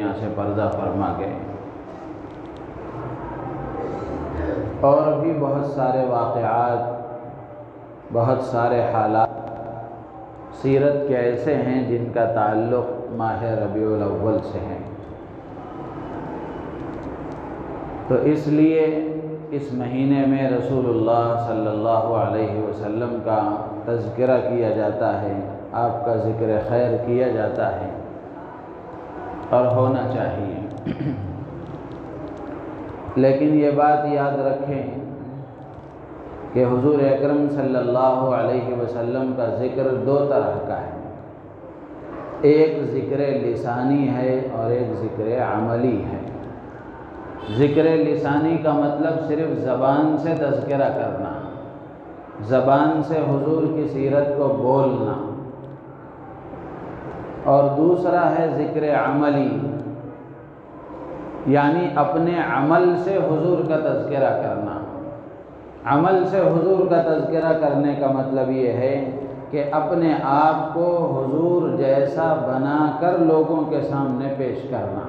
دنیا سے پردہ فرما گئے، اور بھی بہت سارے واقعات، بہت سارے حالات سیرت کے ایسے ہیں جن کا تعلق ماہ ربیع الاول سے ہے۔ تو اس لیے اس مہینے میں رسول اللہ صلی اللہ علیہ وسلم کا تذکرہ کیا جاتا ہے، آپ کا ذکر خیر کیا جاتا ہے، اور ہونا چاہیے۔ لیکن یہ بات یاد رکھیں کہ حضور اکرم صلی اللہ علیہ وسلم کا ذکر دو طرح کا ہے، ایک ذکر لسانی ہے اور ایک ذکر عملی ہے۔ ذکر لسانی کا مطلب صرف زبان سے تذکرہ کرنا، زبان سے حضور کی سیرت کو بولنا، اور دوسرا ہے ذکر عملی، یعنی اپنے عمل سے حضور کا تذکرہ کرنا۔ عمل سے حضور کا تذکرہ کرنے کا مطلب یہ ہے کہ اپنے آپ کو حضور جیسا بنا کر لوگوں کے سامنے پیش کرنا۔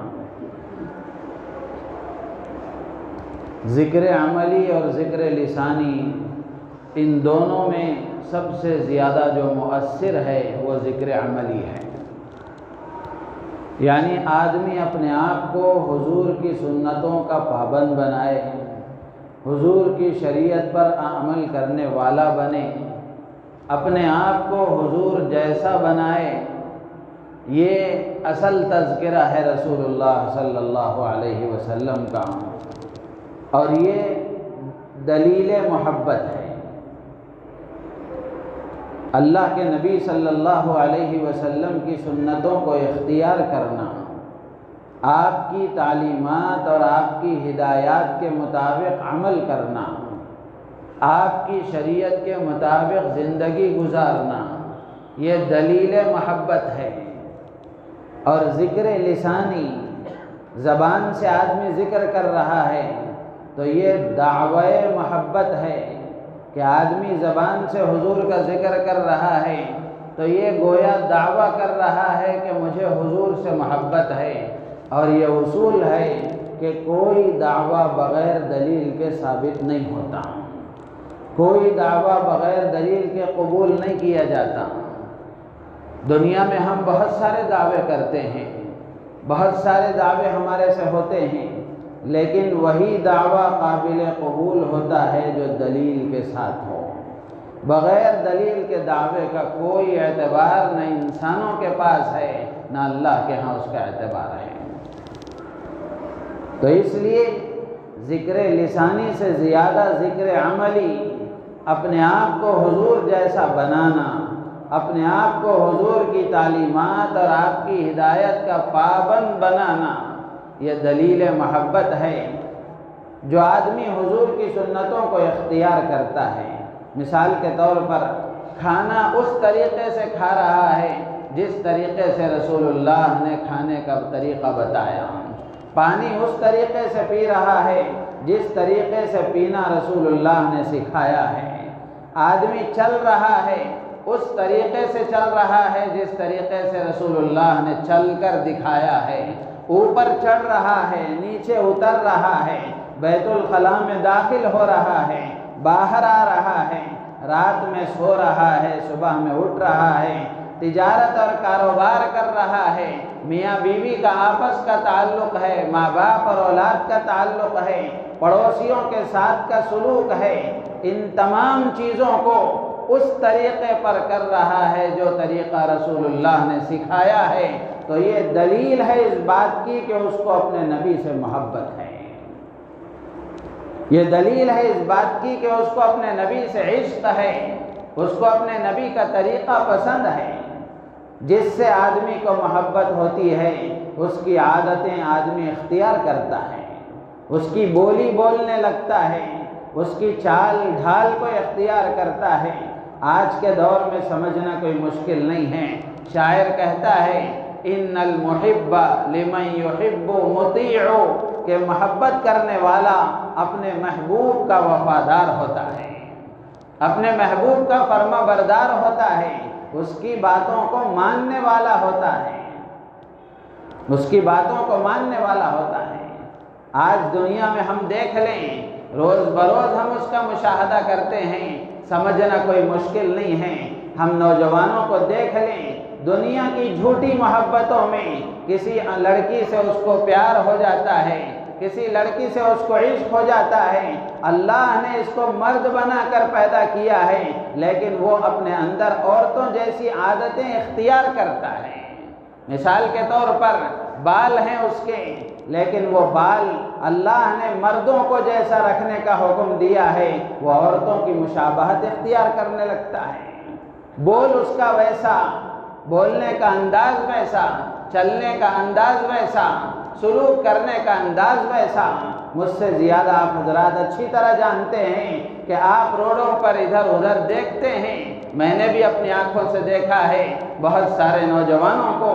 ذکر عملی اور ذکر لسانی، ان دونوں میں سب سے زیادہ جو مؤثر ہے وہ ذکر عملی ہے، یعنی آدمی اپنے آپ کو حضور کی سنتوں کا پابند بنائے، حضور کی شریعت پر عمل کرنے والا بنے، اپنے آپ کو حضور جیسا بنائے۔ یہ اصل تذکرہ ہے رسول اللہ صلی اللہ علیہ وسلم کا، اور یہ دلیل محبت ہے۔ اللہ کے نبی صلی اللہ علیہ وسلم کی سنتوں کو اختیار کرنا، آپ کی تعلیمات اور آپ کی ہدایات کے مطابق عمل کرنا، آپ کی شریعت کے مطابق زندگی گزارنا، یہ دلیل محبت ہے۔ اور ذکر لسانی، زبان سے آدمی ذکر کر رہا ہے تو یہ دعوی محبت ہے کہ آدمی زبان سے حضور کا ذکر کر رہا ہے تو یہ گویا دعویٰ کر رہا ہے کہ مجھے حضور سے محبت ہے۔ اور یہ اصول ہے کہ کوئی دعویٰ بغیر دلیل کے ثابت نہیں ہوتا، کوئی دعویٰ بغیر دلیل کے قبول نہیں کیا جاتا۔ دنیا میں ہم بہت سارے دعوے کرتے ہیں، بہت سارے دعوے ہمارے سے ہوتے ہیں، لیکن وہی دعویٰ قابل قبول ہوتا ہے جو دلیل کے ساتھ ہو۔ بغیر دلیل کے دعوے کا کوئی اعتبار نہ انسانوں کے پاس ہے نہ اللہ کے ہاں اس کا اعتبار ہے۔ تو اس لیے ذکر لسانی سے زیادہ ذکر عملی، اپنے آپ کو حضور جیسا بنانا، اپنے آپ کو حضور کی تعلیمات اور آپ کی ہدایت کا پابند بنانا، یہ دلیل محبت ہے۔ جو آدمی حضور کی سنتوں کو اختیار کرتا ہے، مثال کے طور پر کھانا اس طریقے سے کھا رہا ہے جس طریقے سے رسول اللہ نے کھانے کا طریقہ بتایا، پانی اس طریقے سے پی رہا ہے جس طریقے سے پینا رسول اللہ نے سکھایا ہے، آدمی چل رہا ہے اس طریقے سے چل رہا ہے جس طریقے سے رسول اللہ نے چل کر دکھایا ہے، اوپر چڑھ رہا ہے، نیچے اتر رہا ہے، بیت الخلاء میں داخل ہو رہا ہے، باہر آ رہا ہے، رات میں سو رہا ہے، صبح میں اٹھ رہا ہے، تجارت اور کاروبار کر رہا ہے، میاں بیوی کا آپس کا تعلق ہے، ماں باپ اور اولاد کا تعلق ہے، پڑوسیوں کے ساتھ کا سلوک ہے، ان تمام چیزوں کو اس طریقے پر کر رہا ہے جو طریقہ رسول اللہ نے سکھایا ہے، تو یہ دلیل ہے اس بات کی کہ اس کو اپنے نبی سے محبت ہے۔ یہ دلیل ہے اس بات کی کہ اس کو اپنے نبی سے عشق ہے، اس کو اپنے نبی کا طریقہ پسند ہے۔ جس سے آدمی کو محبت ہوتی ہے اس کی عادتیں آدمی اختیار کرتا ہے، اس کی بولی بولنے لگتا ہے، اس کی چال ڈھال کو اختیار کرتا ہے۔ آج کے دور میں سمجھنا کوئی مشکل نہیں ہے، شاعر کہتا ہے ان المحب لمن يحب مطیع، کہ محبت کرنے والا اپنے محبوب کا وفادار ہوتا ہے، اپنے محبوب کا فرما بردار ہوتا ہے، اس کی باتوں کو ماننے والا ہوتا ہے۔ اس کی باتوں کو ماننے والا ہوتا ہے۔ آج دنیا میں ہم دیکھ لیں، روز بروز ہم اس کا مشاہدہ کرتے ہیں، سمجھنا کوئی مشکل نہیں ہے۔ ہم نوجوانوں کو دیکھ لیں، دنیا کی جھوٹی محبتوں میں کسی لڑکی سے اس کو پیار ہو جاتا ہے، کسی لڑکی سے اس کو عشق ہو جاتا ہے۔ اللہ نے اس کو مرد بنا کر پیدا کیا ہے، لیکن وہ اپنے اندر عورتوں جیسی عادتیں اختیار کرتا ہے۔ مثال کے طور پر بال ہیں اس کے، لیکن وہ بال اللہ نے مردوں کو جیسا رکھنے کا حکم دیا ہے، وہ عورتوں کی مشابہت اختیار کرنے لگتا ہے۔ بول اس کا ویسا، بولنے کا انداز ویسا، چلنے کا انداز ویسا، سلوک کرنے کا انداز ویسا۔ مجھ سے زیادہ آپ حضرات اچھی طرح جانتے ہیں کہ آپ روڈوں پر ادھر ادھر دیکھتے ہیں، میں نے بھی اپنی آنکھوں سے دیکھا ہے بہت سارے نوجوانوں کو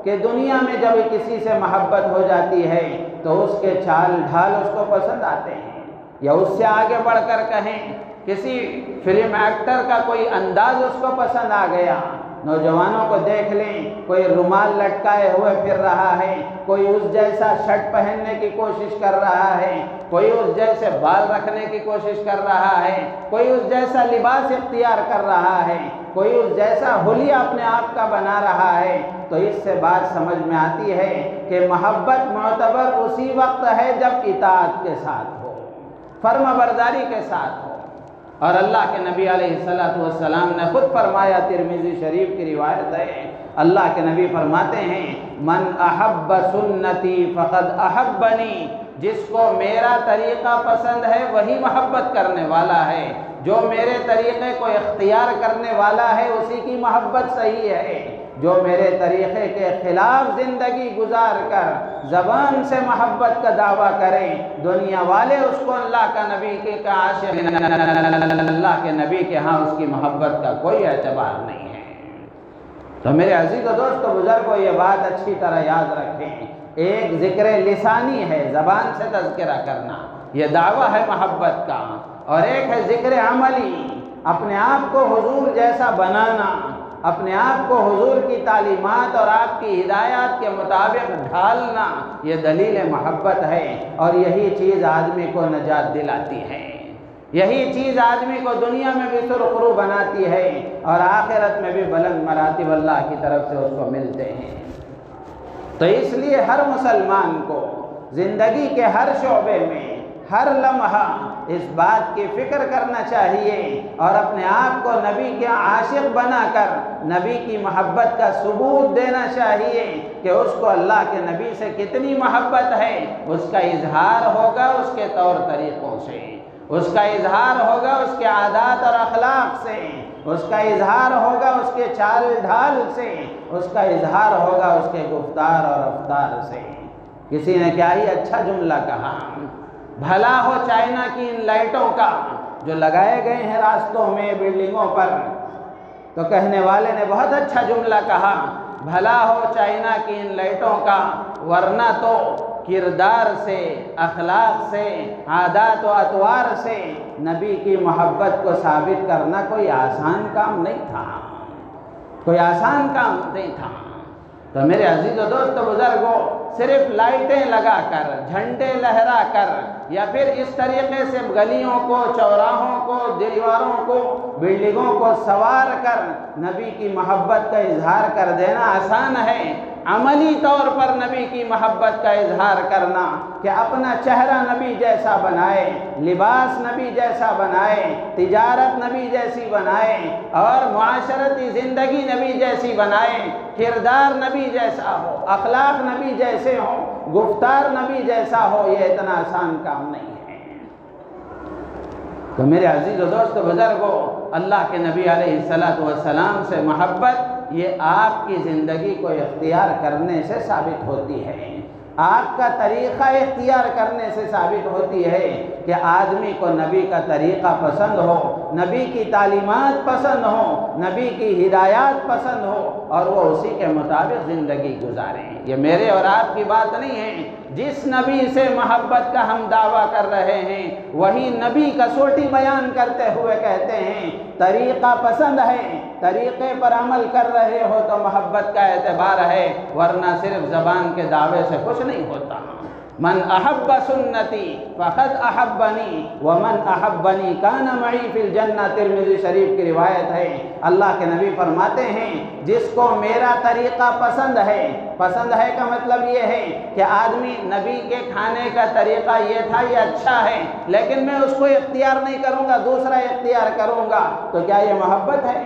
کہ دنیا میں جب کسی سے محبت ہو جاتی ہے تو اس کے چال ڈھال اس کو پسند آتے ہیں، یا اس سے آگے بڑھ کر کہیں کسی فلم ایکٹر کا کوئی انداز اس کو پسند آ گیا۔ نوجوانوں کو دیکھ لیں، کوئی رومال لٹکائے ہوئے پھر رہا ہے، کوئی اس جیسا شرٹ پہننے کی کوشش کر رہا ہے، کوئی اس جیسے بال رکھنے کی کوشش کر رہا ہے، کوئی اس جیسا لباس اختیار کر رہا ہے، کوئی اس جیسا حلیہ اپنے آپ کا بنا رہا ہے۔ تو اس سے بات سمجھ میں آتی ہے کہ محبت معتبر اسی وقت ہے جب اطاعت کے ساتھ ہو، فرما برداری کے ساتھ ہو۔ اور اللہ کے نبی علیہ السلام نے خود فرمایا، ترمذی شریف کی روایت ہے، اللہ کے نبی فرماتے ہیں من احب سنتی فقد احبنی، جس کو میرا طریقہ پسند ہے وہی محبت کرنے والا ہے، جو میرے طریقے کو اختیار کرنے والا ہے اسی کی محبت صحیح ہے، جو میرے طریقے کے خلاف زندگی گزار کر زبان سے محبت کا دعویٰ کرے، دنیا والے اس کو اللہ کا نبی کے عاشق، اللہ کے نبی کے ہاں اس کی محبت کا کوئی اعتبار نہیں ہے۔ تو میرے عزیز و دوست و بزرگوں، یہ بات اچھی طرح یاد رکھیں، ایک ذکر لسانی ہے زبان سے تذکرہ کرنا، یہ دعویٰ ہے محبت کا، اور ایک ہے ذکر عملی، اپنے آپ کو حضور جیسا بنانا، اپنے آپ کو حضور کی تعلیمات اور آپ کی ہدایات کے مطابق ڈھالنا، یہ دلیل محبت ہے، اور یہی چیز آدمی کو نجات دلاتی ہے، یہی چیز آدمی کو دنیا میں بھی سرخرو بناتی ہے اور آخرت میں بھی بلند مراتب اللہ کی طرف سے اس کو ملتے ہیں۔ تو اس لیے ہر مسلمان کو زندگی کے ہر شعبے میں ہر لمحہ اس بات کی فکر کرنا چاہیے اور اپنے آپ کو نبی کے عاشق بنا کر نبی کی محبت کا ثبوت دینا چاہیے کہ اس کو اللہ کے نبی سے کتنی محبت ہے۔ اس کا اظہار ہوگا اس کے طور طریقوں سے، اس کا اظہار ہوگا اس کے عادات اور اخلاق سے، اس کا اظہار ہوگا اس کے چال ڈھال سے، اس کا اظہار ہوگا اس کے گفتار اور رفتار سے۔ کسی نے کیا ہی اچھا جملہ کہا، بھلا ہو چائنا کی ان لائٹوں کا جو لگائے گئے ہیں راستوں میں، بلڈنگوں پر، تو کہنے والے نے بہت اچھا جملہ کہا، بھلا ہو چائنا کی ان لائٹوں کا، ورنہ تو کردار سے، اخلاق سے، عادات و اطوار سے نبی کی محبت کو ثابت کرنا کوئی آسان کام نہیں تھا، کوئی آسان کام نہیں تھا۔ تو میرے عزیز و دوست و بزرگوں، صرف لائٹیں لگا کر، جھنڈے لہرا کر، یا پھر اس طریقے سے گلیوں کو، چوراہوں کو، دیواروں کو، بلڈنگوں کو سوار کر نبی کی محبت کا اظہار کر دینا آسان ہے۔ عملی طور پر نبی کی محبت کا اظہار کرنا کہ اپنا چہرہ نبی جیسا بنائے، لباس نبی جیسا بنائے، تجارت نبی جیسی بنائے، اور معاشرتی زندگی نبی جیسی بنائے، کردار نبی جیسا ہو، اخلاق نبی جیسے ہوں، گفتار نبی جیسا ہو، یہ اتنا آسان کام نہیں ہے۔ تو میرے عزیز و دوست و بزرگوں، اللہ کے نبی علیہ السلام سے محبت یہ آپ کی زندگی کو اختیار کرنے سے ثابت ہوتی ہے، آپ کا طریقہ اختیار کرنے سے ثابت ہوتی ہے کہ آدمی کو نبی کا طریقہ پسند ہو، نبی کی تعلیمات پسند ہو، نبی کی ہدایات پسند ہو، اور وہ اسی کے مطابق زندگی گزاریں۔ یہ میرے اور آپ کی بات نہیں ہے، جس نبی سے محبت کا ہم دعویٰ کر رہے ہیں وہی نبی کسوٹی بیان کرتے ہوئے کہتے ہیں طریقہ پسند ہے، طریقے پر عمل کر رہے ہو تو محبت کا اعتبار ہے، ورنہ صرف زبان کے دعوے سے کچھ نہیں ہوتا۔ من احب سنتی فقد احبنی ومن احبنی کان معی فی الجنہ، ترمذی شریف کی روایت ہے۔ اللہ کے نبی فرماتے ہیں جس کو میرا طریقہ پسند ہے، پسند ہے کا مطلب یہ ہے کہ آدمی نبی کے کھانے کا طریقہ یہ تھا، یہ اچھا ہے، لیکن میں اس کو اختیار نہیں کروں گا، دوسرا اختیار کروں گا، تو کیا یہ محبت ہے؟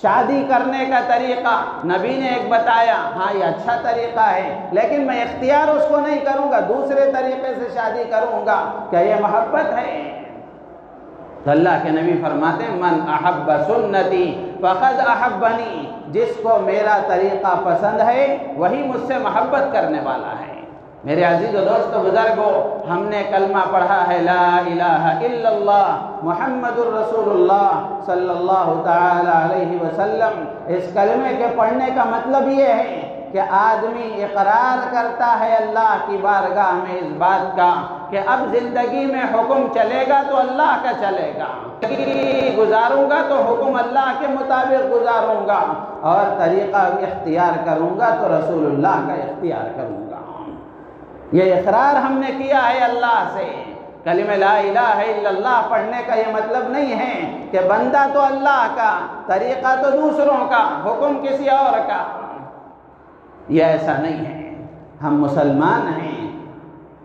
شادی کرنے کا طریقہ نبی نے ایک بتایا، ہاں یہ اچھا طریقہ ہے، لیکن میں اختیار اس کو نہیں کروں گا، دوسرے طریقے سے شادی کروں گا، کیا یہ محبت ہے؟ تو اللہ کے نبی فرماتے ہیں من احب سنتی فقد احبنی، جس کو میرا طریقہ پسند ہے وہی مجھ سے محبت کرنے والا ہے۔ میرے عزیز و دوست و بزرگوں، ہم نے کلمہ پڑھا ہے لا الہ الا اللہ محمد الرسول اللہ صلی اللہ تعالی علیہ وسلم۔ اس کلمے کے پڑھنے کا مطلب یہ ہے کہ آدمی اقرار کرتا ہے اللہ کی بارگاہ میں اس بات کا کہ اب زندگی میں حکم چلے گا تو اللہ کا چلے گا، گزاروں گا تو حکم اللہ کے مطابق گزاروں گا، اور طریقہ اختیار کروں گا تو رسول اللہ کا اختیار کروں گا۔ یہ اقرار ہم نے کیا ہے اللہ سے۔ کلمہ لا الہ الا اللہ پڑھنے کا یہ مطلب نہیں ہے کہ بندہ تو اللہ کا، طریقہ تو دوسروں کا، حکم کسی اور کا، یہ ایسا نہیں ہے۔ ہم مسلمان ہیں،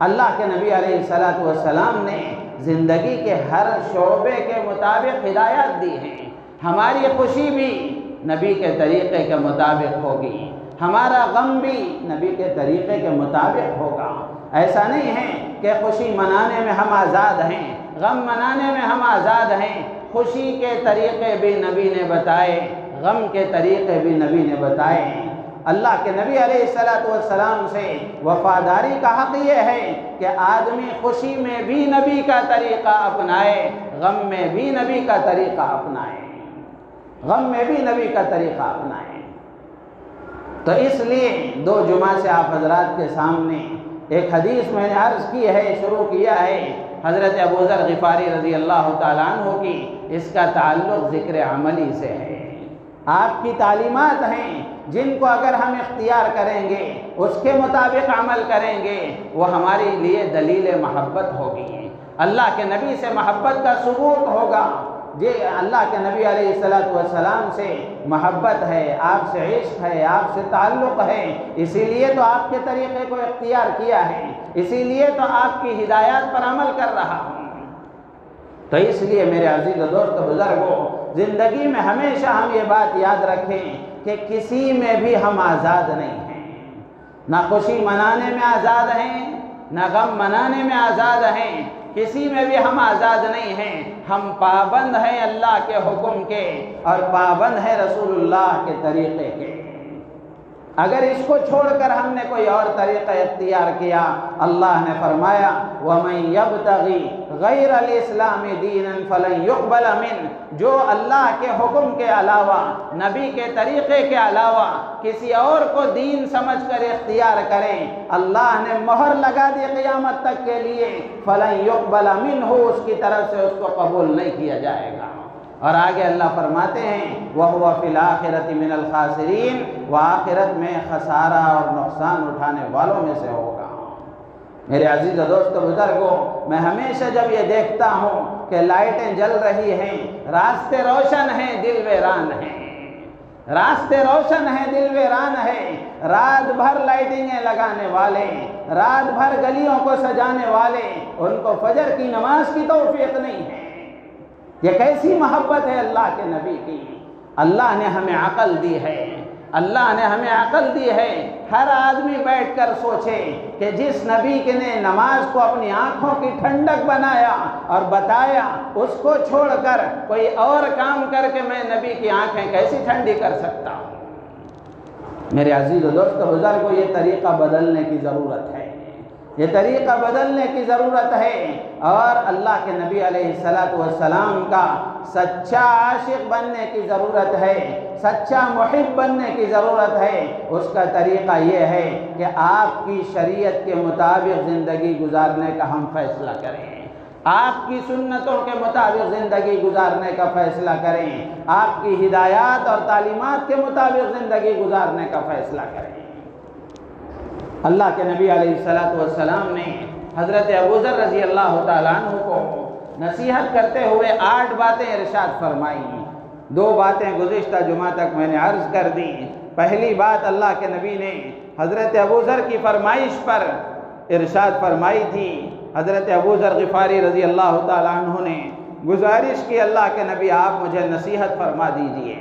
اللہ کے نبی علیہ السلام نے زندگی کے ہر شعبے کے مطابق ہدایات دی ہیں۔ ہماری خوشی بھی نبی کے طریقے کے مطابق ہوگی، ہمارا غم بھی نبی کے طریقے کے مطابق ہوگا۔ ایسا نہیں ہے کہ خوشی منانے میں ہم آزاد ہیں، غم منانے میں ہم آزاد ہیں۔ خوشی کے طریقے بھی نبی نے بتائے، غم کے طریقے بھی نبی نے بتائے۔ اللہ کے نبی علیہ السلام سے وفاداری کا حق یہ ہے کہ آدمی خوشی میں بھی نبی کا طریقہ اپنائے، غم میں بھی نبی کا طریقہ اپنائے، غم میں بھی نبی کا طریقہ اپنائے۔ تو اس لیے 2 جمعہ سے آپ حضرات کے سامنے ایک حدیث میں نے عرض کی ہے، شروع کیا ہے، حضرت ابو ذر غفاری رضی اللہ تعالیٰ عنہ کی، اس کا تعلق ذکر عملی سے ہے۔ آپ کی تعلیمات ہیں جن کو اگر ہم اختیار کریں گے، اس کے مطابق عمل کریں گے، وہ ہمارے لیے دلیل محبت ہوگی، اللہ کے نبی سے محبت کا ثبوت ہوگا۔ یہ اللہ کے نبی علیہ السلام سے محبت ہے، آپ سے عشق ہے، آپ سے تعلق ہے، اسی لیے تو آپ کے طریقے کو اختیار کیا ہے، اسی لیے تو آپ کی ہدایات پر عمل کر رہا ہوں۔ تو اس لیے میرے عزیز و دوست و بزرگوں، زندگی میں ہمیشہ ہم یہ بات یاد رکھیں کہ کسی میں بھی ہم آزاد نہیں ہیں، نہ خوشی منانے میں آزاد ہیں، نہ غم منانے میں آزاد ہیں، کسی میں بھی ہم آزاد نہیں ہیں۔ ہم پابند ہیں اللہ کے حکم کے، اور پابند ہیں رسول اللہ کے طریقے کے۔ اگر اس کو چھوڑ کر ہم نے کوئی اور طریقہ اختیار کیا، اللہ نے فرمایا وَمَن يَبْتَغِي غَيْرَ الْإِسْلَامِ دِينًا فَلَن يُقْبَلَ مِنْهُ، جو اللہ کے حکم کے علاوہ، نبی کے طریقے کے علاوہ کسی اور کو دین سمجھ کر اختیار کریں، اللہ نے مہر لگا دی قیامت تک کے لیے، فَلَن يُقْبَلَ مِنْهُ، اس کی طرف سے اس کو قبول نہیں کیا جائے گا۔ اور آگے اللہ فرماتے ہیں وَهُوَ فِي الْآخِرَةِ مِنَ الْخَاسِرِينَ، وہ آخرت میں خسارہ اور نقصان اٹھانے والوں میں سے ہوگا۔ میرے عزیز و دوست و بزرگوں، میں ہمیشہ جب یہ دیکھتا ہوں کہ لائٹیں جل رہی ہیں، راستے روشن ہیں، دل ویران ہیں، راستے روشن ہیں، دل ویران ہے، رات بھر لائٹنگیں لگانے والے، رات بھر گلیوں کو سجانے والے، ان کو فجر کی نماز کی توفیق نہیں ہے۔ یہ کیسی محبت ہے اللہ کے نبی کی؟ اللہ نے ہمیں عقل دی ہے، اللہ نے ہمیں عقل دی ہے۔ ہر آدمی بیٹھ کر سوچے کہ جس نبی کے نے نماز کو اپنی آنکھوں کی ٹھنڈک بنایا اور بتایا، اس کو چھوڑ کر کوئی اور کام کر کے میں نبی کی آنکھیں کیسی ٹھنڈی کر سکتا ہوں؟ میرے عزیز و دوست و بزرگوں، یہ طریقہ بدلنے کی ضرورت ہے، یہ طریقہ بدلنے کی ضرورت ہے، اور اللہ کے نبی علیہ السلام کا سچا عاشق بننے کی ضرورت ہے، سچا محب بننے کی ضرورت ہے۔ اس کا طریقہ یہ ہے کہ آپ کی شریعت کے مطابق زندگی گزارنے کا ہم فیصلہ کریں، آپ کی سنتوں کے مطابق زندگی گزارنے کا فیصلہ کریں، آپ کی ہدایات اور تعلیمات کے مطابق زندگی گزارنے کا فیصلہ کریں۔ اللہ کے نبی علیہ السلام نے حضرت ابوذر رضی اللہ تعالیٰ عنہ کو نصیحت کرتے ہوئے 8 باتیں ارشاد فرمائی۔ 2 باتیں گزشتہ جمعہ تک میں نے عرض کر دی۔ پہلی بات اللہ کے نبی نے حضرت ابوذر کی فرمائش پر ارشاد فرمائی تھی۔ حضرت ابوذر غفاری رضی اللہ تعالیٰ عنہ نے گزارش کی، اللہ کے نبی آپ مجھے نصیحت فرما دیجئے۔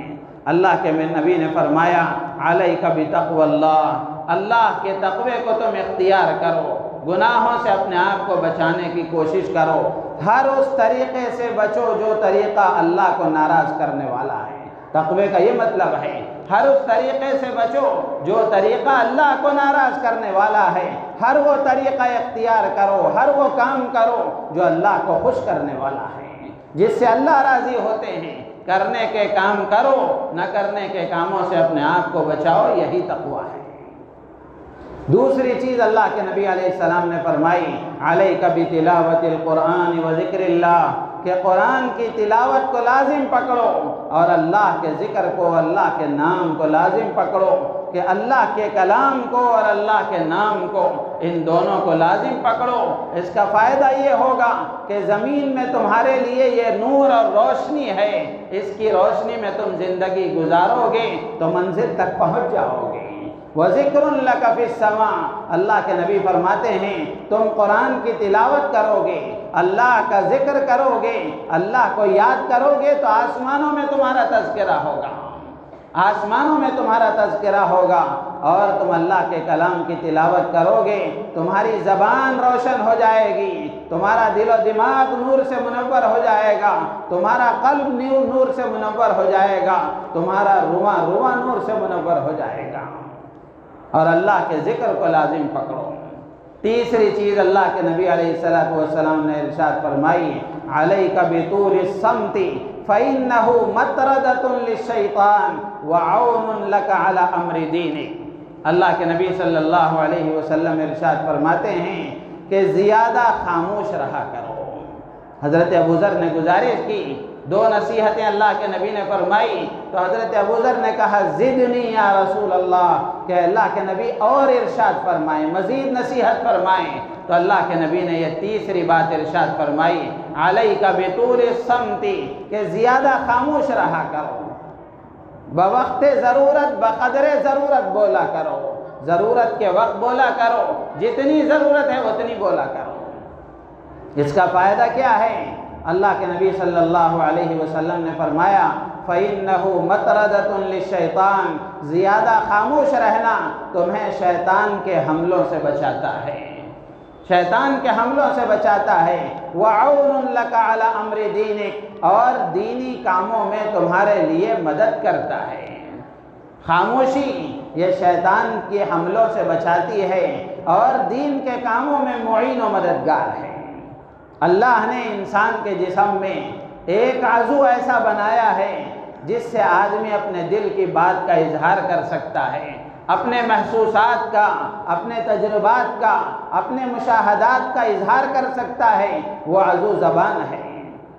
اللہ کے نبی نے فرمایا علیک بتقوی اللہ، اللہ کے تقوی کو تم اختیار کرو، گناہوں سے اپنے آپ کو بچانے کی کوشش کرو، ہر اس طریقے سے بچو جو طریقہ اللہ کو ناراض کرنے والا ہے۔ تقوی کا یہ مطلب ہے ہر اس طریقے سے بچو جو طریقہ اللہ کو ناراض کرنے والا ہے، ہر وہ طریقہ اختیار کرو، ہر وہ کام کرو جو اللہ کو خوش کرنے والا ہے، جس سے اللہ راضی ہوتے ہیں۔ کرنے کے کام کرو، نہ کرنے کے کاموں سے اپنے آپ کو بچاؤ، یہی تقوی ہے۔ دوسری چیز اللہ کے نبی علیہ السلام نے فرمائی علیک بتلاوت القرآن و ذکر اللہ، کہ قرآن کی تلاوت کو لازم پکڑو اور اللہ کے ذکر کو، اللہ کے نام کو لازم پکڑو، کہ اللہ کے کلام کو اور اللہ کے نام کو، ان دونوں کو لازم پکڑو۔ اس کا فائدہ یہ ہوگا کہ زمین میں تمہارے لیے یہ نور اور روشنی ہے، اس کی روشنی میں تم زندگی گزارو گے تو منزل تک پہنچ جاؤ گے۔ وَذِكْرٌ لَكَ فِي السَّمَاءِ، اللہ کے نبی فرماتے ہیں تم قرآن کی تلاوت کرو گے، اللہ کا ذکر کرو گے، اللہ کو یاد کرو گے تو آسمانوں میں تمہارا تذکرہ ہوگا، آسمانوں میں تمہارا تذکرہ ہوگا، اور تم اللہ کے کلام کی تلاوت کرو گے، تمہاری زبان روشن ہو جائے گی، تمہارا دل و دماغ نور سے منور ہو جائے گا، تمہارا قلب نور سے منور ہو جائے گا، تمہارا رواں نور سے منور ہو جائے گا، اور اللہ کے ذکر کو لازم پکڑو۔ تیسری چیز اللہ کے نبی علیہ السلام نے ارشاد فرمائی علیک بطول الصمت فإنه مطردۃ للشیطان وعون لک علی امر دینک۔ اللہ کے نبی صلی اللہ علیہ وسلم ارشاد فرماتے ہیں کہ زیادہ خاموش رہا کرو۔ حضرت ابوذر نے گزارش کی، 2 نصیحتیں اللہ کے نبی نے فرمائی تو حضرت ابوذر نے کہا زدنی یا رسول اللہ، کہ اللہ کے نبی اور ارشاد فرمائیں، مزید نصیحت فرمائیں، تو اللہ کے نبی نے یہ تیسری بات ارشاد فرمائی علیک بطول الصمت، کہ زیادہ خاموش رہا کرو، بوقت ضرورت بقدر ضرورت بولا کرو، ضرورت کے وقت بولا کرو، جتنی ضرورت ہے اتنی بولا کرو۔ اس کا فائدہ کیا ہے؟ اللہ کے نبی صلی اللہ علیہ وسلم نے فرمایا فَإِنَّهُ مَطْرَدَةٌ لِلشَّيْطَانِ، زیادہ خاموش رہنا تمہیں شیطان کے حملوں سے بچاتا ہے، شیطان کے حملوں سے بچاتا ہے۔ وَعَوْنٌ لَكَ عَلَى أَمْرِ دِينِكَ، اور دینی کاموں میں تمہارے لیے مدد کرتا ہے۔ خاموشی یہ شیطان کے حملوں سے بچاتی ہے اور دین کے کاموں میں معین و مددگار ہے۔ اللہ نے انسان کے جسم میں ایک عضو ایسا بنایا ہے جس سے آدمی اپنے دل کی بات کا اظہار کر سکتا ہے، اپنے محسوسات کا، اپنے تجربات کا، اپنے مشاہدات کا اظہار کر سکتا ہے، وہ عضو زبان ہے،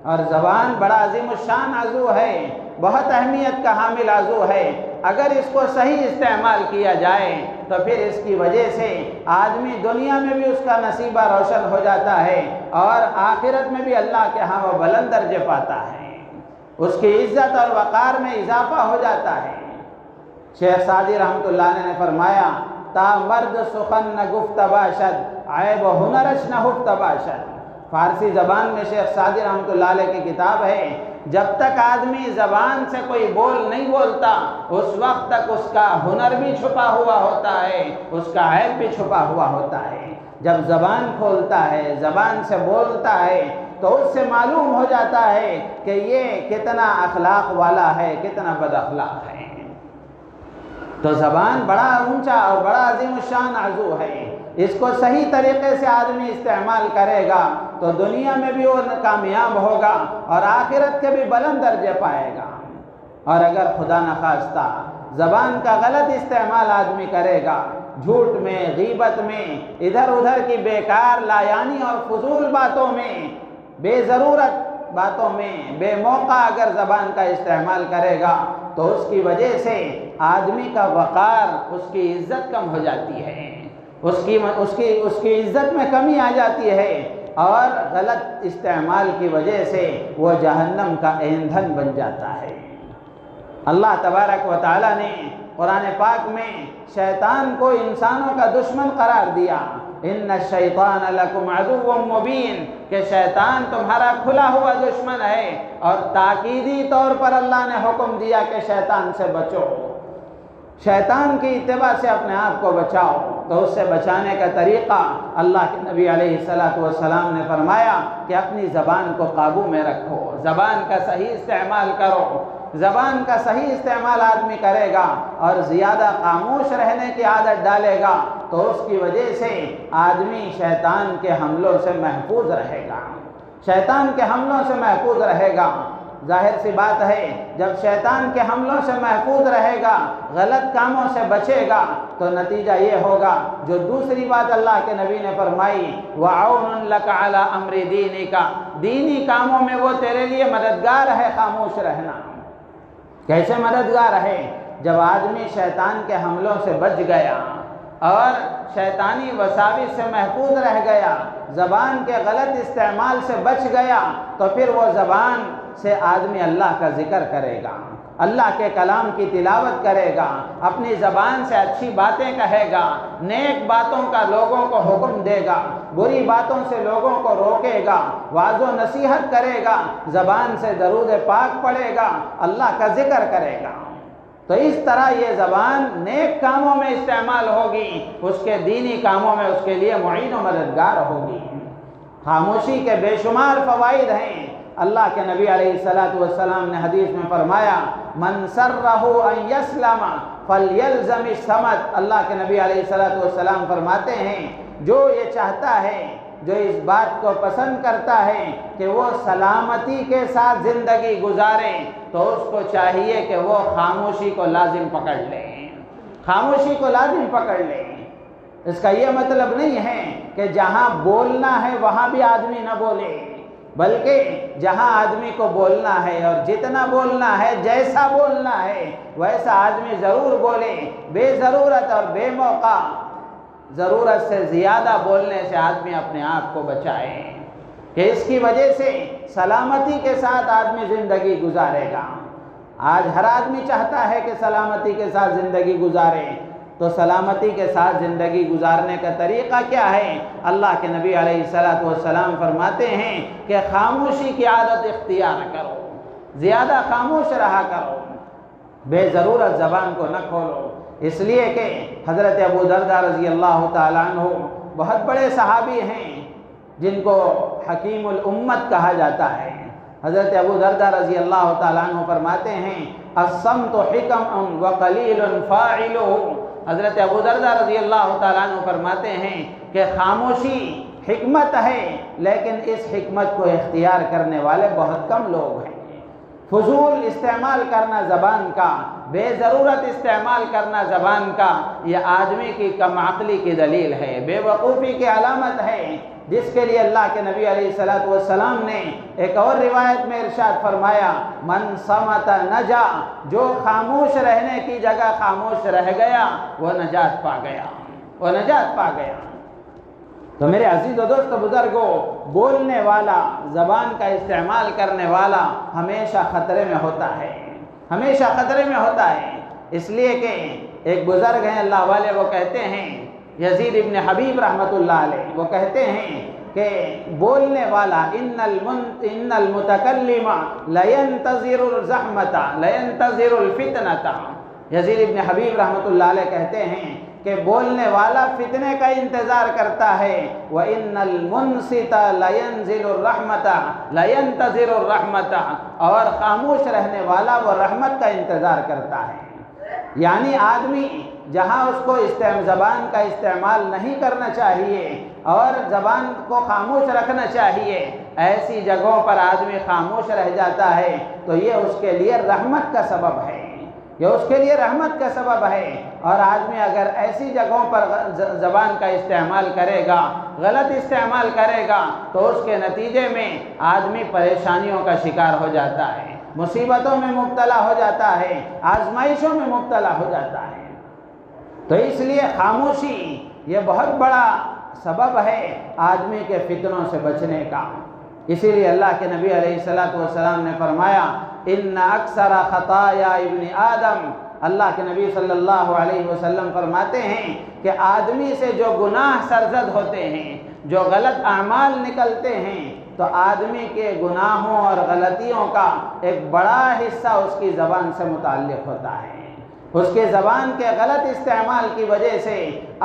اور زبان بڑا عظیم الشان عضو ہے، بہت اہمیت کا حامل عضو ہے۔ اگر اس کو صحیح استعمال کیا جائے تو پھر اس کی وجہ سے آدمی دنیا میں بھی اس کا نصیبہ روشن ہو جاتا ہے اور آخرت میں بھی اللہ کے ہاں وہ بلند درجے پاتا ہے، اس کی عزت اور وقار میں اضافہ ہو جاتا ہے۔ شیخ سعدی رحمۃ اللہ علیہ نے فرمایا تا مرد سخن نہ گفت باشد عیب و ہنرش نہ ہفت باشد۔ فارسی زبان میں شیخ سعدی رحمۃ اللہ علیہ کی کتاب ہے، جب تک آدمی زبان سے کوئی بول نہیں بولتا اس وقت تک اس کا ہنر بھی چھپا ہوا ہوتا ہے، اس کا عیب بھی چھپا ہوا ہوتا ہے۔ جب زبان کھولتا ہے، زبان سے بولتا ہے تو اس سے معلوم ہو جاتا ہے کہ یہ کتنا اخلاق والا ہے، کتنا بد اخلاق ہے۔ تو زبان بڑا اونچا اور بڑا عظیم الشان عضو ہے، اس کو صحیح طریقے سے آدمی استعمال کرے گا تو دنیا میں بھی وہ کامیاب ہوگا اور آخرت کے بھی بلند درجے پائے گا۔ اور اگر خدا نخواستہ زبان کا غلط استعمال آدمی کرے گا، جھوٹ میں، غیبت میں، ادھر ادھر کی بیکار لایانی اور فضول باتوں میں، بے ضرورت باتوں میں بے موقع اگر زبان کا استعمال کرے گا تو اس کی وجہ سے آدمی کا وقار، اس کی عزت کم ہو جاتی ہے، اس کی عزت میں کمی آ جاتی ہے، اور غلط استعمال کی وجہ سے وہ جہنم کا ایندھن بن جاتا ہے۔ اللہ تبارک و تعالیٰ نے قرآن پاک میں شیطان کو انسانوں کا دشمن قرار دیا، ان الشیطان لکم عدو مبین، کہ شیطان تمہارا کھلا ہوا دشمن ہے، اور تاکیدی طور پر اللہ نے حکم دیا کہ شیطان سے بچو، شیطان کی اتباع سے اپنے آپ کو بچاؤ۔ تو اس سے بچانے کا طریقہ اللہ کے نبی علیہ السلام نے فرمایا کہ اپنی زبان کو قابو میں رکھو، زبان کا صحیح استعمال کرو۔ زبان کا صحیح استعمال آدمی کرے گا اور زیادہ خاموش رہنے کی عادت ڈالے گا تو اس کی وجہ سے آدمی شیطان کے حملوں سے محفوظ رہے گا، شیطان کے حملوں سے محفوظ رہے گا۔ ظاہر سی بات ہے، جب شیطان کے حملوں سے محفوظ رہے گا، غلط کاموں سے بچے گا، تو نتیجہ یہ ہوگا جو دوسری بات اللہ کے نبی نے فرمائی، وَعَوْنٌ لَكَ عَلَىٰ أَمْرِ دِينِكَ، دینی کاموں میں وہ تیرے لیے مددگار ہے خاموش رہنا۔ کیسے مددگار ہے؟ جب آدمی شیطان کے حملوں سے بچ گیا اور شیطانی وساوس سے محفوظ رہ گیا، زبان کے غلط استعمال سے بچ گیا، تو پھر وہ زبان سے آدمی اللہ کا ذکر کرے گا، اللہ کے کلام کی تلاوت کرے گا، اپنی زبان سے اچھی باتیں کہے گا، نیک باتوں کا لوگوں کو حکم دے گا، بری باتوں سے لوگوں کو روکے گا، وعظ و نصیحت کرے گا، زبان سے درود پاک پڑھے گا، اللہ کا ذکر کرے گا۔ تو اس طرح یہ زبان نیک کاموں میں استعمال ہوگی، اس کے دینی کاموں میں اس کے لیے معین و مددگار ہوگی۔ خاموشی کے بے شمار فوائد ہیں۔ اللہ کے نبی علیہ السلام نے حدیث میں فرمایا، من سرہ ان یسلم فلیلزم الصمت، اللہ کے نبی علیہ السلام فرماتے ہیں جو یہ چاہتا ہے، جو اس بات کو پسند کرتا ہے کہ وہ سلامتی کے ساتھ زندگی گزارے، تو اس کو چاہیے کہ وہ خاموشی کو لازم پکڑ لے، خاموشی کو لازم پکڑ لے۔ اس کا یہ مطلب نہیں ہے کہ جہاں بولنا ہے وہاں بھی آدمی نہ بولے، بلکہ جہاں آدمی کو بولنا ہے اور جتنا بولنا ہے، جیسا بولنا ہے ویسا آدمی ضرور بولے، بے ضرورت اور بے موقع ضرورت سے زیادہ بولنے سے آدمی اپنے آپ کو بچائے کہ اس کی وجہ سے سلامتی کے ساتھ آدمی زندگی گزارے گا۔ آج ہر آدمی چاہتا ہے کہ سلامتی کے ساتھ زندگی گزارے، تو سلامتی کے ساتھ زندگی گزارنے کا طریقہ کیا ہے؟ اللہ کے نبی علیہ السلام فرماتے ہیں کہ خاموشی کی عادت اختیار کرو، زیادہ خاموش رہا کرو، بے ضرورت زبان کو نہ کھولو۔ اس لیے کہ حضرت ابو درداء رضی اللہ تعالیٰ عنہ بہت بڑے صحابی ہیں جن کو حکیم الامت کہا جاتا ہے۔ حضرت ابو درداء رضی اللہ تعالیٰ عنہ فرماتے ہیں، الصمت حکم وقلیل فاعلہ، حضرت ابو درداء رضی اللہ تعالیٰ عنہ فرماتے ہیں کہ خاموشی حکمت ہے، لیکن اس حکمت کو اختیار کرنے والے بہت کم لوگ ہیں۔ فضول استعمال کرنا زبان کا، بے ضرورت استعمال کرنا زبان کا، یہ آدمی کی کم عقلی کی دلیل ہے، بے وقوفی کی علامت ہے، جس کے لیے اللہ کے نبی علیہ السلام نے ایک اور روایت میں ارشاد فرمایا، من صمت نجا، جو خاموش رہنے کی جگہ خاموش رہ گیا وہ نجات پا گیا، وہ نجات پا گیا۔ تو میرے عزیز و دوست بزرگوں، بولنے والا، زبان کا استعمال کرنے والا ہمیشہ خطرے میں ہوتا ہے، ہمیشہ خطرے میں ہوتا ہے۔ اس لیے کہ ایک بزرگ ہیں اللہ والے، وہ کہتے ہیں، یزید ابن حبیب رحمۃ اللہ علیہ، وہ کہتے ہیں کہ بولنے والا ان المتکلم لینتظر الزحمۃ لینتظر الفتنۃ، یزید ابن حبیب رحمۃ اللہ علیہ کہتے ہیں کہ بولنے والا فتنے کا انتظار کرتا ہے، وَإِنَّ الْمُنْصِتَ لَيَنزِلُ الرَّحْمَةَ لَيَنْتَظِرُ الرَّحْمَةَ، اور خاموش رہنے والا وہ رحمت کا انتظار کرتا ہے۔ یعنی آدمی جہاں اس کو زبان کا استعمال نہیں کرنا چاہیے اور زبان کو خاموش رکھنا چاہیے، ایسی جگہوں پر آدمی خاموش رہ جاتا ہے تو یہ اس کے لیے رحمت کا سبب ہے، کہ اس کے لیے رحمت کا سبب ہے، اور آدمی اگر ایسی جگہوں پر زبان کا استعمال کرے گا، غلط استعمال کرے گا، تو اس کے نتیجے میں آدمی پریشانیوں کا شکار ہو جاتا ہے، مصیبتوں میں مبتلا ہو جاتا ہے، آزمائشوں میں مبتلا ہو جاتا ہے۔ تو اس لیے خاموشی یہ بہت بڑا سبب ہے آدمی کے فتنوں سے بچنے کا۔ اسی لیے اللہ کے نبی علیہ السلام نے فرمایا ان اکثر خطایا ابن آدم، اللہ کے نبی صلی اللہ علیہ وسلم فرماتے ہیں کہ آدمی سے جو گناہ سرزد ہوتے ہیں، جو غلط اعمال نکلتے ہیں، تو آدمی کے گناہوں اور غلطیوں کا ایک بڑا حصہ اس کی زبان سے متعلق ہوتا ہے۔ اس کے زبان کے غلط استعمال کی وجہ سے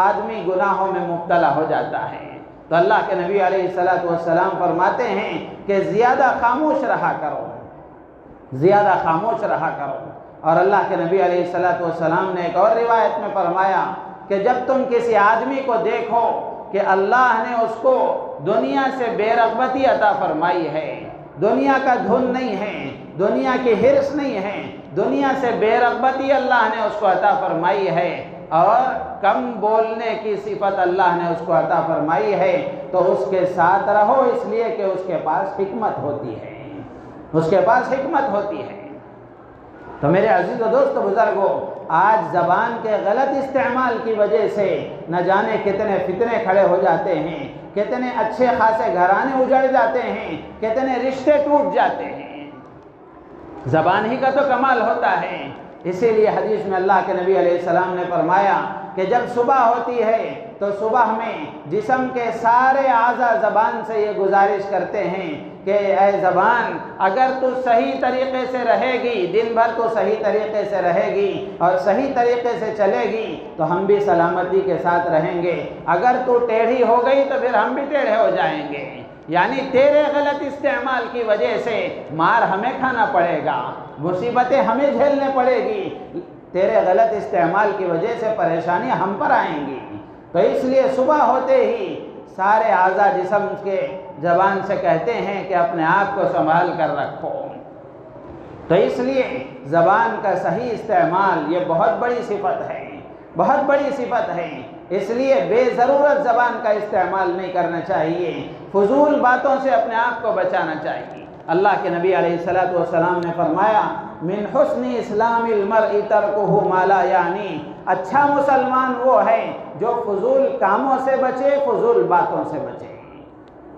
آدمی گناہوں میں مبتلا ہو جاتا ہے۔ تو اللہ کے نبی علیہ السلام فرماتے ہیں کہ زیادہ خاموش رہا کرو، زیادہ خاموش رہا کرو۔ اور اللہ کے نبی علیہ السلام نے ایک اور روایت میں فرمایا کہ جب تم کسی آدمی کو دیکھو کہ اللہ نے اس کو دنیا سے بے رغبتی عطا فرمائی ہے، دنیا کا دھن نہیں ہے، دنیا کی حرص نہیں ہے، دنیا سے بے رغبتی اللہ نے اس کو عطا فرمائی ہے، اور کم بولنے کی صفت اللہ نے اس کو عطا فرمائی ہے، تو اس کے ساتھ رہو، اس لیے کہ اس کے پاس حکمت ہوتی ہے، اس کے پاس حکمت ہوتی ہے۔ تو میرے عزیز و دوست بزرگوں، آج زبان کے غلط استعمال کی وجہ سے نہ جانے کتنے فتنے کھڑے ہو جاتے ہیں، کتنے اچھے خاصے گھرانے اجڑ جاتے ہیں، کتنے رشتے ٹوٹ جاتے ہیں۔ زبان ہی کا تو کمال ہوتا ہے۔ اسی لیے حدیث میں اللہ کے نبی علیہ السلام نے فرمایا کہ جب صبح ہوتی ہے تو صبح میں جسم کے سارے اعضاء زبان سے یہ گزارش کرتے ہیں کہ اے زبان، اگر تو صحیح طریقے سے رہے گی، دن بھر تو صحیح طریقے سے رہے گی اور صحیح طریقے سے چلے گی تو ہم بھی سلامتی کے ساتھ رہیں گے، اگر تو ٹیڑھی ہو گئی تو پھر ہم بھی ٹیڑھے ہو جائیں گے۔ یعنی تیرے غلط استعمال کی وجہ سے مار ہمیں کھانا پڑے گا، مصیبتیں ہمیں جھیلنے پڑے گی، تیرے غلط استعمال کی وجہ سے پریشانیاں ہم پر آئیں گی۔ تو اس لیے صبح ہوتے ہی سارے اعضاء جسم کے زبان سے کہتے ہیں کہ اپنے آپ کو سنبھال کر رکھو۔ تو اس لیے زبان کا صحیح استعمال یہ بہت بڑی صفت ہے، بہت بڑی صفت ہے۔ اس لیے بے ضرورت زبان کا استعمال نہیں کرنا چاہیے، فضول باتوں سے اپنے آپ کو بچانا چاہیے۔ اللہ کے نبی علیہ السلام نے فرمایا من حسن اسلام المرء ترکہ ما لا یعنی، اچھا مسلمان وہ ہے جو فضول کاموں سے بچے، فضول باتوں سے بچے۔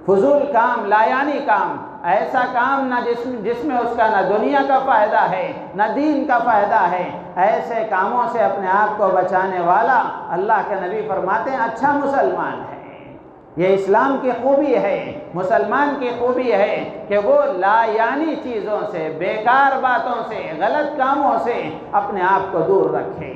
فضول کام، لا یعنی کام، ایسا کام نہ جس میں اس کا نہ دنیا کا فائدہ ہے نہ دین کا فائدہ ہے، ایسے کاموں سے اپنے آپ کو بچانے والا اللہ کے نبی فرماتے ہیں اچھا مسلمان ہے۔ یہ اسلام کی خوبی ہے، مسلمان کی خوبی ہے کہ وہ لا یعنی چیزوں سے، بیکار باتوں سے، غلط کاموں سے اپنے آپ کو دور رکھے۔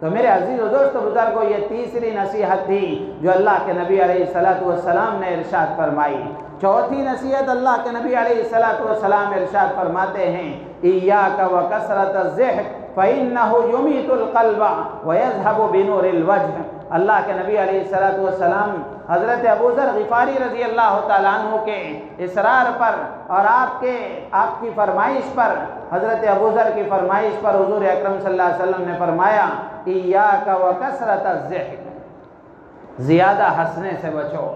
تو میرے عزیز و دوست بزرگوں، یہ تیسری نصیحت تھی جو اللہ کے نبی علیہ السلام نے ارشاد فرمائی۔ چوتھی نصیحت اللہ کے نبی علیہ السلام ارشاد فرماتے ہیں ایاک وکثرۃ الضحک فإنہ یمیت القلب ویذھب بنور الوجہ۔ اللہ کے نبی علیہ السلام حضرت ابو ذر غفاری رضی اللہ تعالیٰ عنہ کے اصرار پر اور آپ کی فرمائش پر، حضرت ابو ذر کی فرمائش پر حضور اکرم صلی اللہ علیہ وسلم نے فرمایا ایاک وکثرۃ الضحک، زیادہ ہنسنے سے بچو،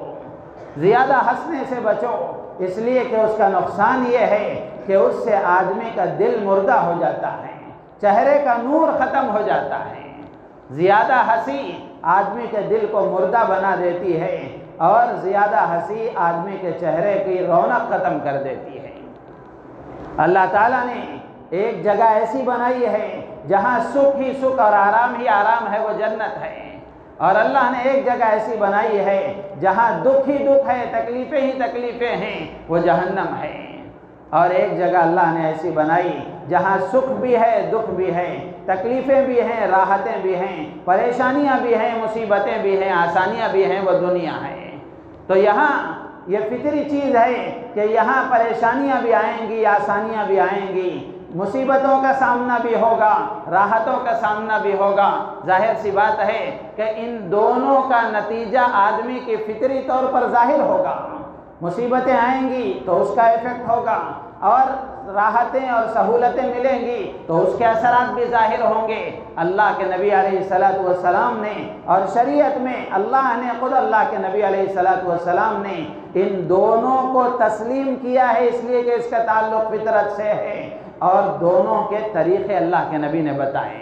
زیادہ ہنسنے سے بچو، اس لیے کہ اس کا نقصان یہ ہے کہ اس سے آدمی کا دل مردہ ہو جاتا ہے، چہرے کا نور ختم ہو جاتا ہے۔ زیادہ ہنسی آدمی کے دل کو مردہ بنا دیتی ہے، اور زیادہ ہنسی آدمی کے چہرے کی رونق ختم کر دیتی ہے۔ اللہ تعالیٰ نے ایک جگہ ایسی بنائی ہے جہاں سکھ ہی سکھ اور آرام ہی آرام ہے، وہ جنت ہے، اور اللہ نے ایک جگہ ایسی بنائی ہے جہاں دکھ ہی دکھ ہے، تکلیفیں ہی تکلیفیں ہیں، وہ جہنم ہے، اور ایک جگہ اللہ نے ایسی بنائی جہاں سکھ بھی ہے، دکھ بھی ہے، تکلیفیں بھی ہیں، راحتیں بھی ہیں، پریشانیاں بھی ہیں، مصیبتیں بھی ہیں، آسانیاں بھی ہیں، وہ دنیا ہے۔ تو یہاں یہ فطری چیز ہے کہ یہاں پریشانیاں بھی آئیں گی، آسانیاں بھی آئیں گی، مصیبتوں کا سامنا بھی ہوگا، راحتوں کا سامنا بھی ہوگا۔ ظاہر سی بات ہے کہ ان دونوں کا نتیجہ آدمی کی فطری طور پر ظاہر ہوگا۔ مصیبتیں آئیں گی تو اس کا ایفیکٹ ہوگا، اور راحتیں اور سہولتیں ملیں گی تو اس کے اثرات بھی ظاہر ہوں گے۔ اللہ کے نبی علیہ السلام نے اور شریعت میں اللہ نے خود اللہ کے نبی علیہ السلام نے ان دونوں کو تسلیم کیا ہے، اس لیے کہ اس کا تعلق فطرت سے ہے، اور دونوں کے طریقے اللہ کے نبی نے بتائے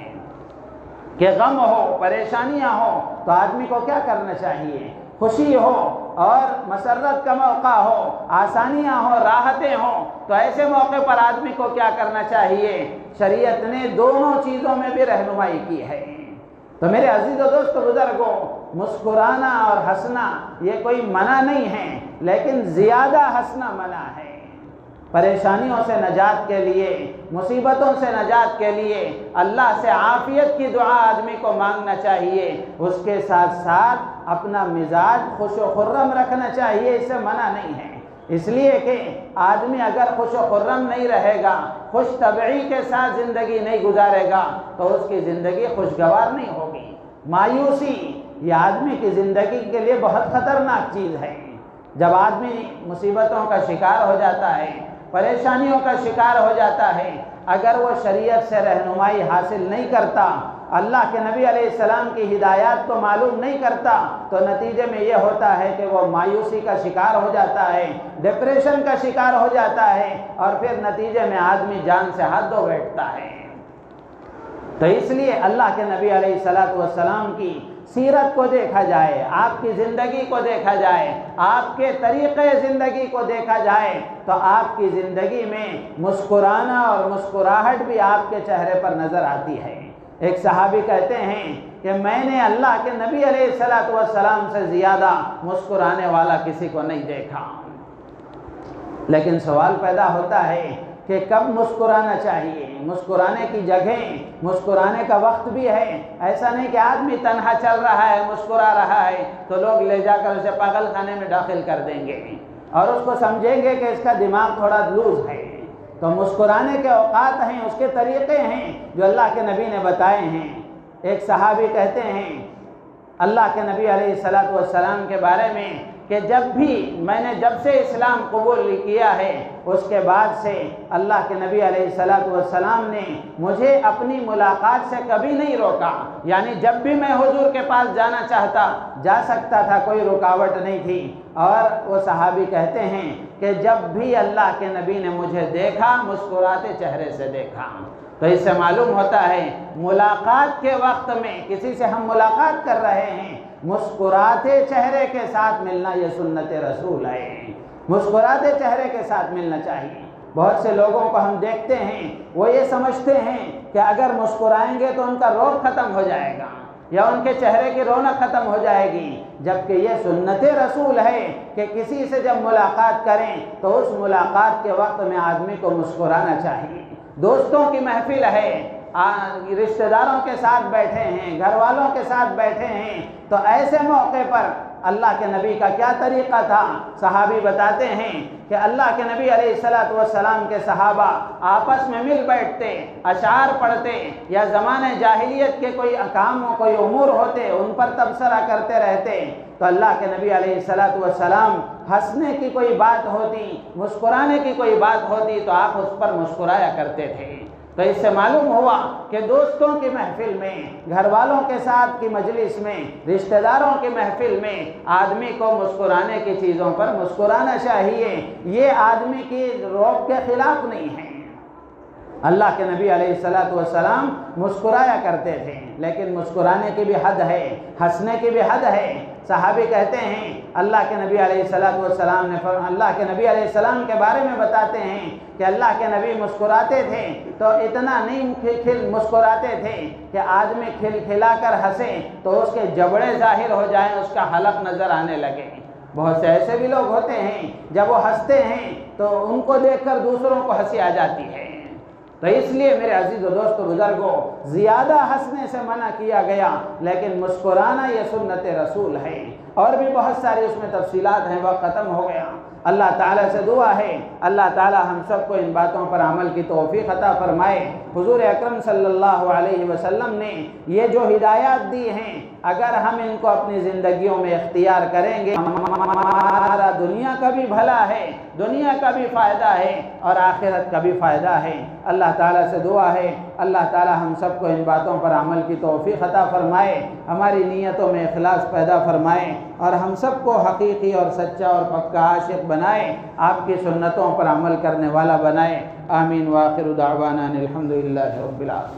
کہ غم ہو، پریشانیاں ہو تو آدمی کو کیا کرنا چاہیے، خوشی ہو اور مسرت کا موقع ہو، آسانیاں ہوں، راحتیں ہوں، تو ایسے موقع پر آدمی کو کیا کرنا چاہیے۔ شریعت نے دونوں چیزوں میں بھی رہنمائی کی ہے۔ تو میرے عزیز و دوست بزرگوں، مسکرانا اور ہنسنا یہ کوئی منع نہیں ہے، لیکن زیادہ ہنسنا منع ہے۔ پریشانیوں سے نجات کے لیے، مصیبتوں سے نجات کے لیے اللہ سے عافیت کی دعا آدمی کو مانگنا چاہیے، اس کے ساتھ ساتھ اپنا مزاج خوش و خرم رکھنا چاہیے، اس سے منع نہیں ہے۔ اس لیے کہ آدمی اگر خوش و خرم نہیں رہے گا، خوش طبعی کے ساتھ زندگی نہیں گزارے گا تو اس کی زندگی خوشگوار نہیں ہوگی۔ مایوسی یہ آدمی کی زندگی کے لیے بہت خطرناک چیز ہے۔ جب آدمی مصیبتوں کا شکار ہو جاتا ہے، پریشانیوں کا شکار ہو جاتا ہے، اگر وہ شریعت سے رہنمائی حاصل نہیں کرتا، اللہ کے نبی علیہ السلام کی ہدایات کو معلوم نہیں کرتا، تو نتیجے میں یہ ہوتا ہے کہ وہ مایوسی کا شکار ہو جاتا ہے، ڈپریشن کا شکار ہو جاتا ہے، اور پھر نتیجے میں آدمی جان سے ہاتھ دھو بیٹھتا ہے۔ تو اس لیے اللہ کے نبی علیہ السلام کی سیرت کو دیکھا جائے، آپ کی زندگی کو دیکھا جائے، آپ کے طریقے زندگی کو دیکھا جائے تو آپ کی زندگی میں مسکرانا اور مسکراہٹ بھی آپ کے چہرے پر نظر آتی ہے۔ ایک صحابی کہتے ہیں کہ میں نے اللہ کے نبی علیہ السلام سے زیادہ مسکرانے والا کسی کو نہیں دیکھا۔ لیکن سوال پیدا ہوتا ہے کہ کب مسکرانا چاہیے، مسکرانے کی جگہیں، مسکرانے کا وقت بھی ہے۔ ایسا نہیں کہ آدمی تنہا چل رہا ہے، مسکرا رہا ہے تو لوگ لے جا کر اسے پاگل خانے میں داخل کر دیں گے اور اس کو سمجھیں گے کہ اس کا دماغ تھوڑا لوز ہے۔ تو مسکرانے کے اوقات ہیں، اس کے طریقے ہیں جو اللہ کے نبی نے بتائے ہیں۔ ایک صحابی کہتے ہیں اللہ کے نبی علیہ السلام کے بارے میں کہ میں نے جب سے اسلام قبول کیا ہے، اس کے بعد سے اللہ کے نبی علیہ السلام نے مجھے اپنی ملاقات سے کبھی نہیں روکا، یعنی جب بھی میں حضور کے پاس جانا چاہتا جا سکتا تھا، کوئی رکاوٹ نہیں تھی۔ اور وہ صحابی کہتے ہیں کہ جب بھی اللہ کے نبی نے مجھے دیکھا، مسکراتے چہرے سے دیکھا۔ تو اس سے معلوم ہوتا ہے ملاقات کے وقت میں کسی سے ہم ملاقات کر رہے ہیں، مسکراتے چہرے کے ساتھ ملنا یہ سنت رسول ہے۔ مسکراتے چہرے کے ساتھ ملنا چاہیے۔ بہت سے لوگوں کو ہم دیکھتے ہیں، وہ یہ سمجھتے ہیں کہ اگر مسکرائیں گے تو ان کا روگ ختم ہو جائے گا یا ان کے چہرے کی رونق ختم ہو جائے گی، جبکہ یہ سنت رسول ہے کہ کسی سے جب ملاقات کریں تو اس ملاقات کے وقت میں آدمی کو مسکرانا چاہیے۔ دوستوں کی محفل ہے، رشتہ داروں کے ساتھ بیٹھے ہیں، گھر والوں کے ساتھ بیٹھے ہیں، تو ایسے موقع پر اللہ کے نبی کا کیا طریقہ تھا؟ صحابی بتاتے ہیں کہ اللہ کے نبی علیہ السلام کے صحابہ آپس میں مل بیٹھتے، اشعار پڑھتے یا زمانے جاہلیت کے کوئی احکام و کوئی امور ہوتے ان پر تبصرہ کرتے رہتے، تو اللہ کے نبی علیہ السلام ہنسنے کی کوئی بات ہوتی، مسکرانے کی کوئی بات ہوتی تو آپ اس پر مسکرایا کرتے تھے۔ تو اس سے معلوم ہوا کہ دوستوں کی محفل میں، گھر والوں کے ساتھ کی مجلس میں، رشتہ داروں کی محفل میں آدمی کو مسکرانے کی چیزوں پر مسکرانا چاہیے۔ یہ آدمی کی روح کے خلاف نہیں ہے۔ اللہ کے نبی علیہ السلام مسکرایا کرتے تھے، لیکن مسکرانے کی بھی حد ہے، ہنسنے کی بھی حد ہے۔ صحابی کہتے ہیں اللہ کے نبی علیہ السلام نے اللہ کے نبی علیہ السلام کے بارے میں بتاتے ہیں کہ اللہ کے نبی مسکراتے تھے تو اتنا نہیں مسکراتے تھے کہ آدمی کھلا کر ہنسے تو اس کے جبڑے ظاہر ہو جائیں، اس کا حلق نظر آنے لگے۔ بہت سے ایسے بھی لوگ ہوتے ہیں جب وہ ہنستے ہیں تو ان کو دیکھ کر دوسروں کو ہنسی آ جاتی ہے۔ تو اس لیے میرے عزیز و دوست و بزرگوں، زیادہ ہنسنے سے منع کیا گیا، لیکن مسکرانا یہ سنت رسول ہے۔ اور بھی بہت ساری اس میں تفصیلات ہیں، وقت ختم ہو گیا۔ اللہ تعالیٰ سے دعا ہے اللہ تعالیٰ ہم سب کو ان باتوں پر عمل کی توفیق عطا فرمائے۔ حضور اکرم صلی اللہ علیہ وسلم نے یہ جو ہدایات دی ہیں، اگر ہم ان کو اپنی زندگیوں میں اختیار کریں گے، ہمارا دنیا کا بھی بھلا ہے، دنیا کا بھی فائدہ ہے اور آخرت کا بھی فائدہ ہے۔ اللہ تعالیٰ سے دعا ہے اللہ تعالیٰ ہم سب کو ان باتوں پر عمل کی توفیق عطا فرمائے، ہماری نیتوں میں اخلاص پیدا فرمائے اور ہم سب کو حقیقی اور سچا اور پکا عاشق بنائے، آپ کی سنتوں پر عمل کرنے والا بنائے۔ آمین۔ وآخر دعوانا الحمدللہ رب العالمین۔